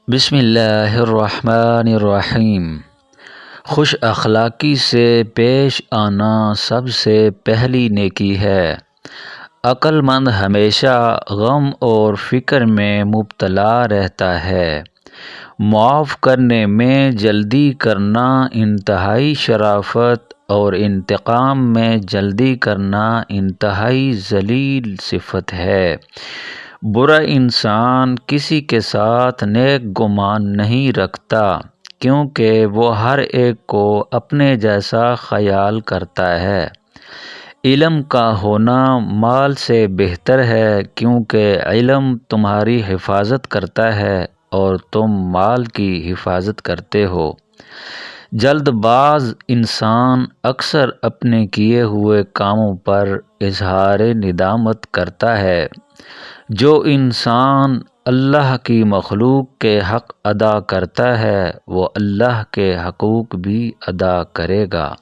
بسم اللہ الرحمن الرحیم۔ خوش اخلاقی سے پیش آنا سب سے پہلی نیکی ہے۔ عقل مند ہمیشہ غم اور فکر میں مبتلا رہتا ہے۔ معاف کرنے میں جلدی کرنا انتہائی شرافت اور انتقام میں جلدی کرنا انتہائی ذلیل صفت ہے۔ برا انسان کسی کے ساتھ نیک گمان نہیں رکھتا، کیونکہ وہ ہر ایک کو اپنے جیسا خیال کرتا ہے۔ علم کا ہونا مال سے بہتر ہے، کیونکہ علم تمہاری حفاظت کرتا ہے اور تم مال کی حفاظت کرتے ہو۔ جلد باز انسان اکثر اپنے کیے ہوئے کاموں پر اظہار ندامت کرتا ہے۔ جو انسان اللہ کی مخلوق کے حق ادا کرتا ہے وہ اللہ کے حقوق بھی ادا کرے گا۔